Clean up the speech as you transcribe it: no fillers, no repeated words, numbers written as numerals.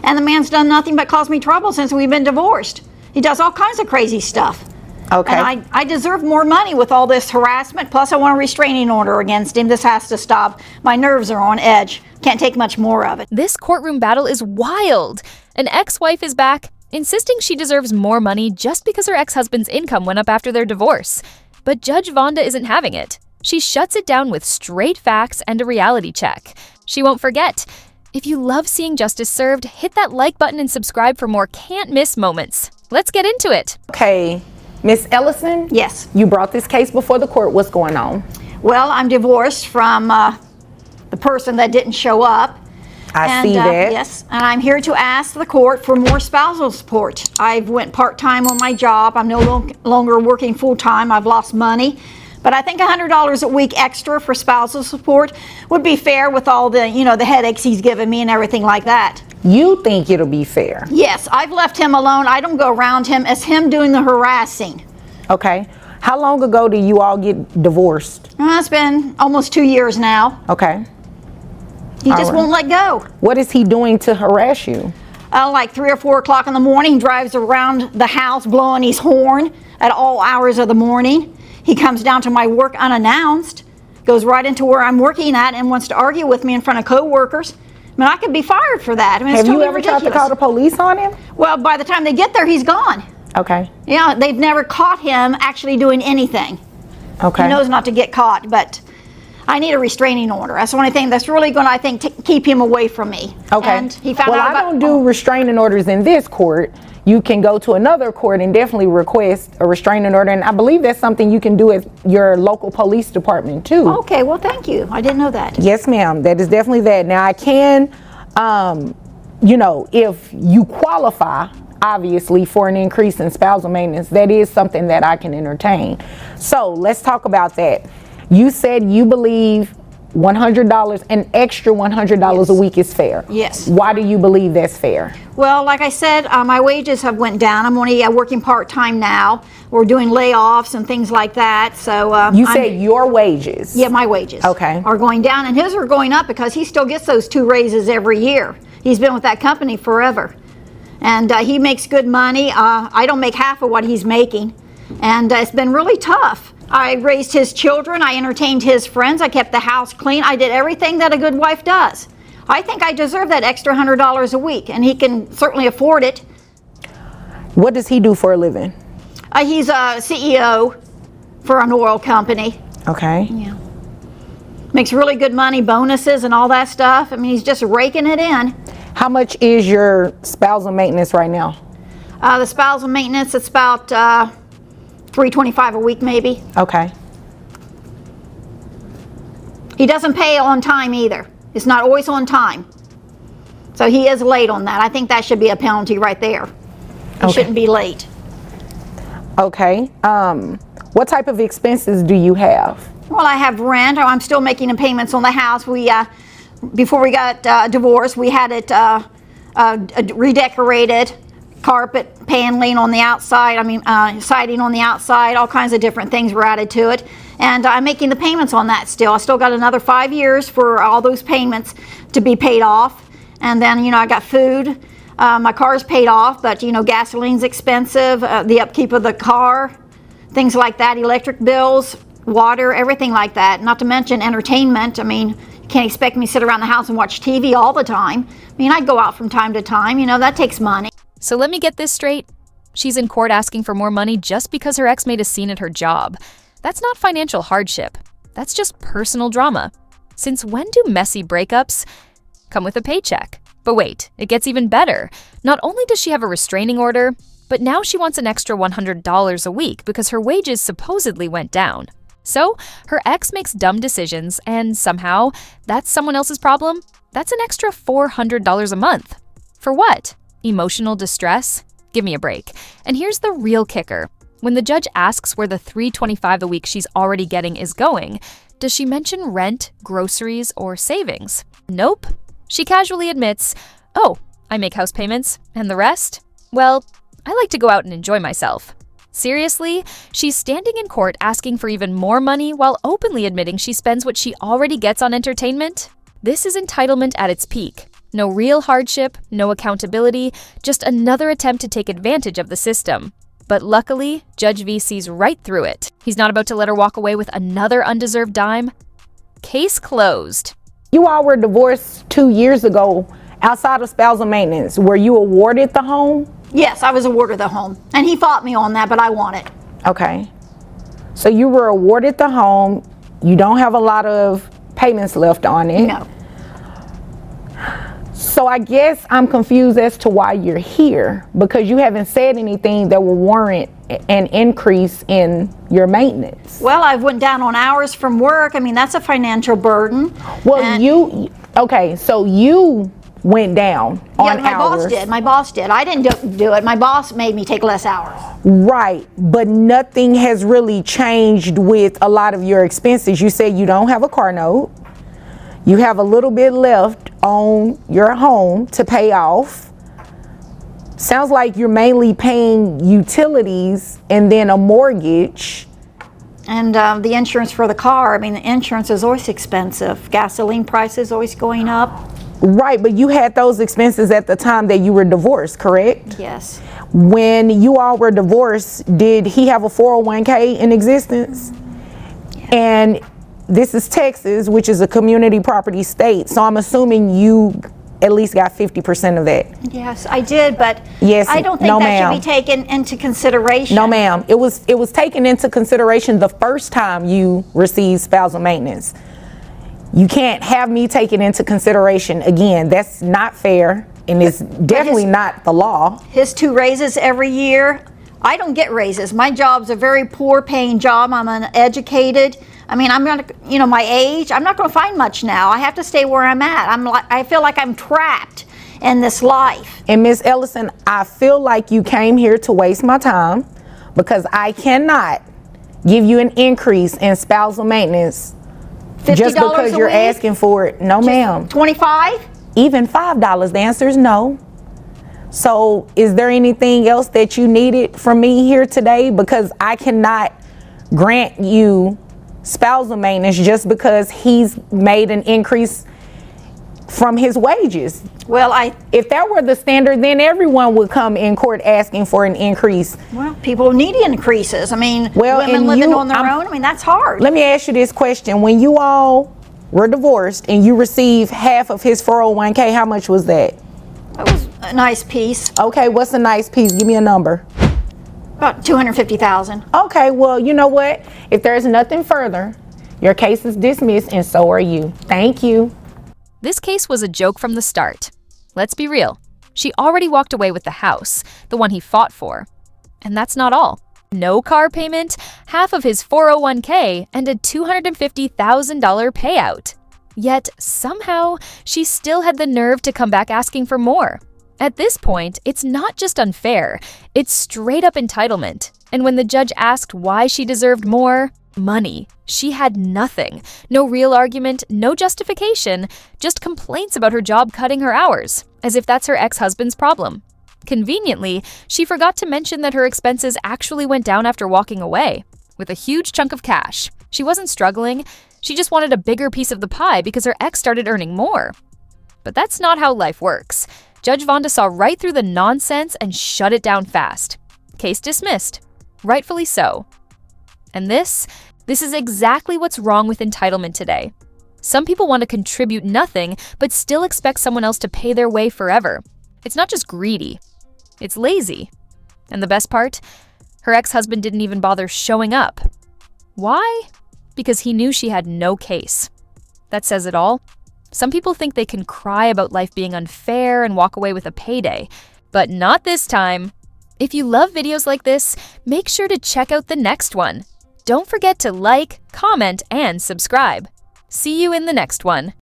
And the man's done nothing but cause me trouble since we've been divorced. He does all kinds of crazy stuff. Okay. And I deserve more money with all this harassment. Plus, I want a restraining order against him. This has to stop. My nerves are on edge. Can't take much more of it. This courtroom battle is wild. An ex-wife is back, insisting she deserves more money just because her ex-husband's income went up after their divorce. But Judge Vonda isn't having it. She shuts it down with straight facts and a reality check. She won't forget. If you love seeing justice served, hit that like button and subscribe for more can't-miss moments. Let's get into it. Okay, Miss Ellison? Yes. You brought this case before the court. What's going on? Well, I'm divorced from the person that didn't show up. I see that. Yes, and I'm here to ask the court for more spousal support. I've went part-time on my job. I'm no longer working full-time. I've lost money. But I think $100 a week extra for spousal support would be fair with all the, the headaches he's given me and everything like that. You think it'll be fair? Yes, I've left him alone. I don't go around him. It's him doing the harassing. Okay. How long ago did you all get divorced? It's been almost 2 years now. Okay. He just won't let go. What is he doing to harass you? Like 3 or 4 o'clock in the morning, he drives around the house blowing his horn at all hours of the morning. He comes down to my work unannounced, goes right into where I'm working at and wants to argue with me in front of co-workers. I mean, I could be fired for that. I mean, Have it's totally you ever ridiculous. tried to call the police on him? Well, by the time they get there, he's gone. Okay. Yeah, they've never caught him actually doing anything. Okay. He knows not to get caught, but I need a restraining order. That's the only thing that's really going to, I think, keep him away from me. Okay. And he found well, out I don't do restraining orders in this court. You can go to another court and definitely request a restraining order, and I believe that's something you can do at your local police department too. Okay, well, thank you. I didn't know that. Yes, ma'am. That is definitely that. Now, I can, if you qualify, obviously, for an increase in spousal maintenance, that is something that I can entertain. So let's talk about that. You said you believe $100, an extra $100 a week is fair. Yes. Why do you believe that's fair? Well, like I said, my wages have went down. I'm only working part-time now. We're doing layoffs and things like that. So you said your wages? Yeah, my wages. Okay. Are going down, and his are going up because he still gets those 2 raises every year. He's been with that company forever. And he makes good money. I don't make half of what he's making. And it's been really tough. I raised his children. I entertained his friends. I kept the house clean. I did everything that a good wife does. I think I deserve that extra $100 a week, and he can certainly afford it. What does he do for a living? He's a CEO for an oil company. Okay. Yeah. Makes really good money, bonuses and all that stuff. I mean, he's just raking it in. How much is your spousal maintenance right now? The spousal maintenance, it's about $325 a week maybe. Okay. He doesn't pay on time either. It's not always on time. So he is late on that. I think that should be a penalty right there. He shouldn't be late. Okay. What type of expenses do you have? Well, I have rent. I'm still making the payments on the house. We before we got divorced, we had it redecorated, carpet paneling on the outside, siding on the outside, all kinds of different things were added to it. And I'm making the payments on that still. I still got another 5 years for all those payments to be paid off. And then, I got food. My car's paid off, but, gasoline's expensive, the upkeep of the car, things like that, electric bills, water, everything like that. Not to mention entertainment. You can't expect me to sit around the house and watch TV all the time. I go out from time to time. That takes money. So let me get this straight. She's in court asking for more money just because her ex made a scene at her job. That's not financial hardship. That's just personal drama. Since when do messy breakups come with a paycheck? But wait, it gets even better. Not only does she have a restraining order, but now she wants an extra $100 a week because her wages supposedly went down. So her ex makes dumb decisions, and somehow that's someone else's problem. That's an extra $400 a month. For what? Emotional distress? Give me a break. And here's the real kicker. When the judge asks where the $325 a week she's already getting is going, does she mention rent, groceries, or savings? Nope. She casually admits, oh, I make house payments, and the rest? Well, I like to go out and enjoy myself. Seriously? She's standing in court asking for even more money while openly admitting she spends what she already gets on entertainment? This is entitlement at its peak. No real hardship, no accountability, just another attempt to take advantage of the system. But luckily, Judge V sees right through it. He's not about to let her walk away with another undeserved dime. Case closed. You all were divorced 2 years ago. Outside of spousal maintenance, were you awarded the home? Yes, I was awarded the home. And he fought me on that, but I won it. Okay. So you were awarded the home. You don't have a lot of payments left on it. No. So I guess I'm confused as to why you're here, because you haven't said anything that will warrant an increase in your maintenance. Well, I went down on hours from work. I mean, that's a financial burden. Well, And- okay, so you went down on my hours. boss did. My boss did. I didn't do it. My boss made me take less hours. Right, but nothing has really changed with a lot of your expenses. You said you don't have a car note. You have a little bit left on your home to pay off. Sounds like you're mainly paying utilities and then a mortgage. And the insurance for the car, I mean, the insurance is always expensive. Gasoline prices always going up. Right, but you had those expenses at the time that you were divorced, correct? Yes. When you all were divorced, did he have a 401k in existence? Yeah. And this is Texas, which is a community property state, so I'm assuming you at least got 50% of that. Yes, I did, but Yes, I don't think no, that ma'am. should be taken into consideration. No, ma'am. It was taken into consideration the first time you received spousal maintenance. You can't have me take it into consideration again. That's not fair, and it's definitely not the law. His 2 raises every year. I don't get raises. My job's a very poor paying job. I'm uneducated. I mean, I'm not, my age, I'm not going to find much now. I have to stay where I'm at. I feel like I'm trapped in this life. And Miss Ellison, I feel like you came here to waste my time, because I cannot give you an increase in spousal maintenance just $50 because a you're week? asking for it. No, ma'am. 25? Even $5. The answer is no. So is there anything else that you needed from me here today? Because I cannot grant you spousal maintenance just because he's made an increase from his wages. Well, If that were the standard, then everyone would come in court asking for an increase. people need increases. I mean, Well, women and living you- on their own, I mean, that's hard. Let me ask you this question. When you all were divorced and you received half of his 401k, how much was that? That was a nice piece, Okay, what's a nice piece? Give me a number. about $250,000. Okay, well, you know what? If there's nothing further, your case is dismissed and so are you. Thank you. This case was a joke from the start. Let's be real. She already walked away with the house, the one he fought for. And that's not all. No car payment, half of his 401k, and a $250,000 payout. Yet, somehow, she still had the nerve to come back asking for more. At this point, it's not just unfair, it's straight up entitlement. And when the judge asked why she deserved more, money, she had nothing. No real argument, no justification, just complaints about her job cutting her hours, as if that's her ex-husband's problem. Conveniently, she forgot to mention that her expenses actually went down after walking away, with a huge chunk of cash. She wasn't struggling, she just wanted a bigger piece of the pie because her ex started earning more. But that's not how life works. Judge Vonda saw right through the nonsense and shut it down fast. Case dismissed. Rightfully so. And this is exactly what's wrong with entitlement today. Some people want to contribute nothing, but still expect someone else to pay their way forever. It's not just greedy, it's lazy. And the best part? Her ex-husband didn't even bother showing up. Why? Because he knew she had no case. That says it all. Some people think they can cry about life being unfair and walk away with a payday, but not this time. If you love videos like this, make sure to check out the next one. Don't forget to like, comment, and subscribe. See you in the next one.